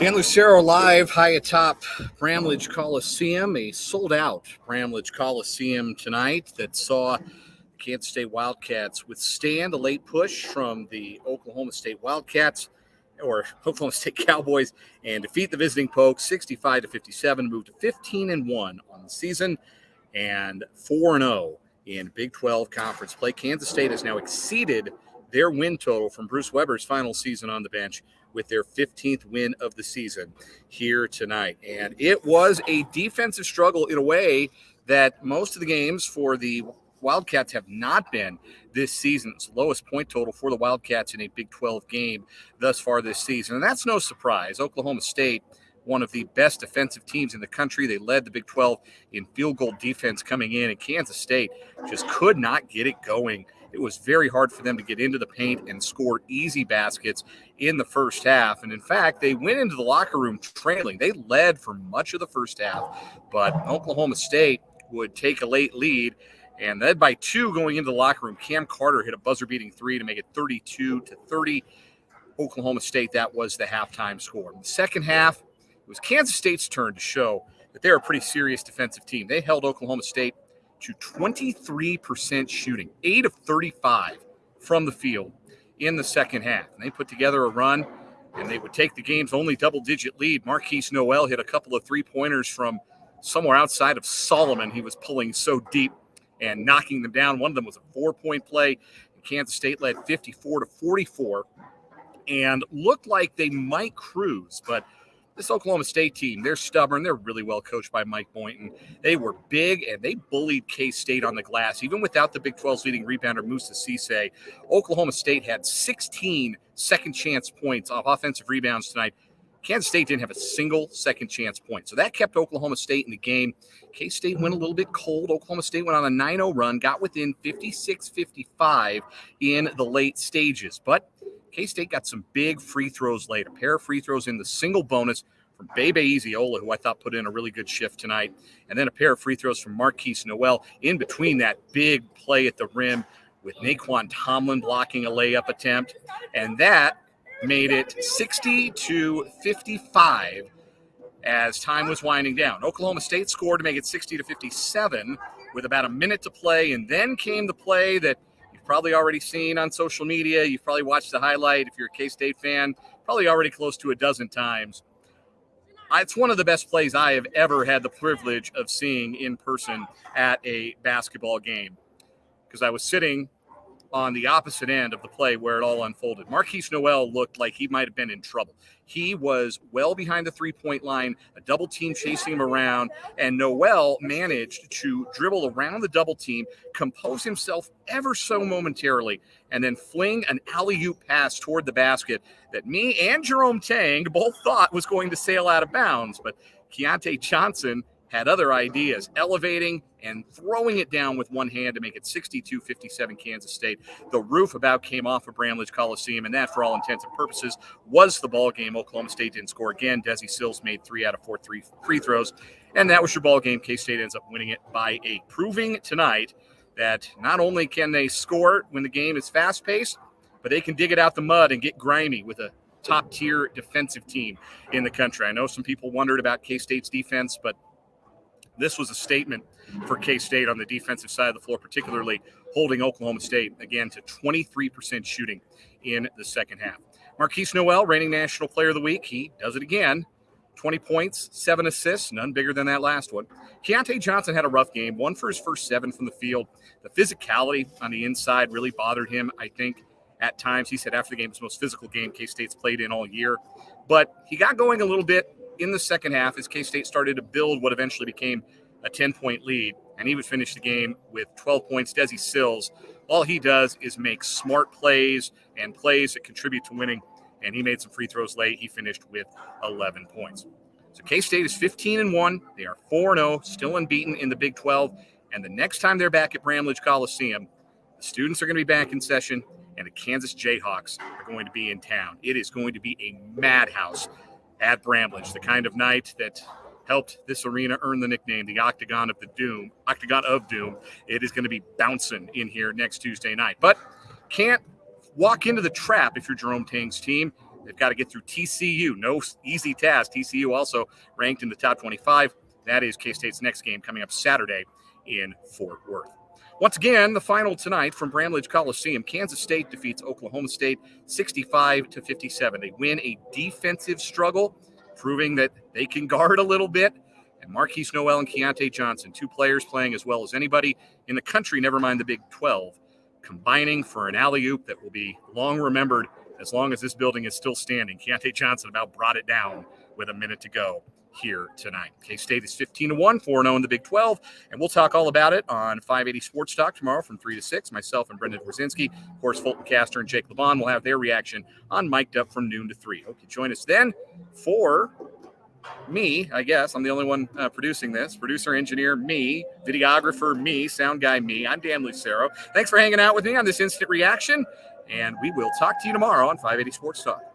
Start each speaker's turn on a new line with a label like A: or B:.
A: And Lucero live high atop Bramlage Coliseum, a sold-out Bramlage Coliseum tonight that saw Kansas State Wildcats withstand a late push from the Oklahoma State Wildcats, or Oklahoma State Cowboys, and defeat the visiting Pokes 65-57, move to 15-1 on the season and 4-0 in Big 12 conference play. Kansas State has now exceeded their win total from Bruce Weber's final season on the bench with their 15th win of the season here tonight. And it was a defensive struggle in a way that most of the games for the Wildcats have not been this season. It's the lowest point total for the Wildcats in a Big 12 game thus far this season. And that's no surprise. Oklahoma State, one of the best defensive teams in the country. They led the Big 12 in field goal defense coming in, and Kansas State just could not get it going. It was very hard for them to get into the paint and score easy baskets in the first half. And in fact, they went into the locker room trailing. They led for much of the first half, but Oklahoma State would take a late lead and led by 2 going into the locker room. Cam Carter hit a buzzer-beating 3 to make it 32-30. Oklahoma State, that was the halftime score. In the second half, it was Kansas State's turn to show that they're a pretty serious defensive team. They held Oklahoma State to 23% shooting, 8 of 35 from the field in the second half. And they put together a run, and they would take the game's only double-digit lead. Markquis Nowell hit a couple of three-pointers from somewhere outside of Solomon. He was pulling so deep and knocking them down. One of them was a 4-point play. Kansas State led 54-44 and looked like they might cruise, but this Oklahoma State team, they're stubborn. They're really well coached by Mike Boynton. They were big, and they bullied K-State on the glass. Even without the Big 12's leading rebounder, Musa Cisse, Oklahoma State had 16 second-chance points off offensive rebounds tonight. Kansas State didn't have a single second-chance point. So that kept Oklahoma State in the game. K-State went a little bit cold. Oklahoma State went on a 9-0 run, got within 56-55 in the late stages. But K-State got some big free throws late. A pair of free throws in the single bonus from Bebe Eziola, who I thought put in a really good shift tonight. And then a pair of free throws from Markquis Nowell in between that big play at the rim with Naquan Tomlin blocking a layup attempt. And that made it 60-55 as time was winding down. Oklahoma State scored to make it 60-57 with about a minute to play. And then came the play that probably already seen on social media. You've probably watched the highlight if you're a K-State fan, probably already close to a dozen times. It's one of the best plays I have ever had the privilege of seeing in person at a basketball game, because I was sitting on the opposite end of the play where it all unfolded. Markquis Nowell looked like he might have been in trouble. He was well behind the three-point line, a double team chasing him around, and Nowell managed to dribble around the double team, compose himself ever so momentarily, and then fling an alley-oop pass toward the basket that me and Jerome Tang both thought was going to sail out of bounds. But Keontae Johnson had other ideas, elevating and throwing it down with one hand to make it 62-57 Kansas State. The roof about came off of Bramlage Coliseum, and that, for all intents and purposes, was the ball game. Oklahoma State didn't score again. Desi Sills made 3 out of 4 free throws, and that was your ball game. K-State ends up winning it by 8, proving tonight that not only can they score when the game is fast-paced, but they can dig it out the mud and get grimy with a top-tier defensive team in the country. I know some people wondered about K-State's defense, but this was a statement for K-State on the defensive side of the floor, particularly holding Oklahoma State, again, to 23% shooting in the second half. Markquis Nowell, reigning National Player of the Week. He does it again. 20 points, 7 assists, none bigger than that last one. Keontae Johnson had a rough game, 1 for his first 7 from the field. The physicality on the inside really bothered him, I think, at times. He said after the game, it was the most physical game K-State's played in all year. But he got going a little bit in the second half as K-State started to build what eventually became a 10-point lead, and he would finish the game with 12 points. Desi Sills, all he does is make smart plays and plays that contribute to winning, and he made some free throws late. He finished with 11 points. So K-State is 15-1. They are 4-0, still unbeaten in the Big 12, and the next time they're back at Bramlage Coliseum, the students are going to be back in session, and the Kansas Jayhawks are going to be in town. It is going to be a madhouse at Bramlage, the kind of night that helped this arena earn the nickname, the Octagon of Doom. It is going to be bouncing in here next Tuesday night. But can't walk into the trap if you're Jerome Tang's team. they've got to get through TCU. No easy task. TCU also ranked in the top 25. That is K-State's next game coming up Saturday in Fort Worth. Once again, the final tonight from Bramlage Coliseum. Kansas State defeats Oklahoma State 65-57. They win a defensive struggle, proving that they can guard a little bit. And Markquis Nowell and Keontae Johnson, two players playing as well as anybody in the country, never mind the Big 12, combining for an alley-oop that will be long remembered as long as this building is still standing. Keontae Johnson about brought it down with a minute to go here tonight. K-State is 15-1, 4-0 in the Big 12, and we'll talk all about it on 580 Sports Talk tomorrow from 3 to 6. Myself and Brendan Brzezinski, of course, Fulton Castor and Jake LeBon will have their reaction on Mic'd Up from noon to 3. Hope you join us then for me, I guess. I'm the only one producing this. Producer, engineer, me. Videographer, me. Sound guy, me. I'm Dan Lucero. Thanks for hanging out with me on this instant reaction, and we will talk to you tomorrow on 580 Sports Talk.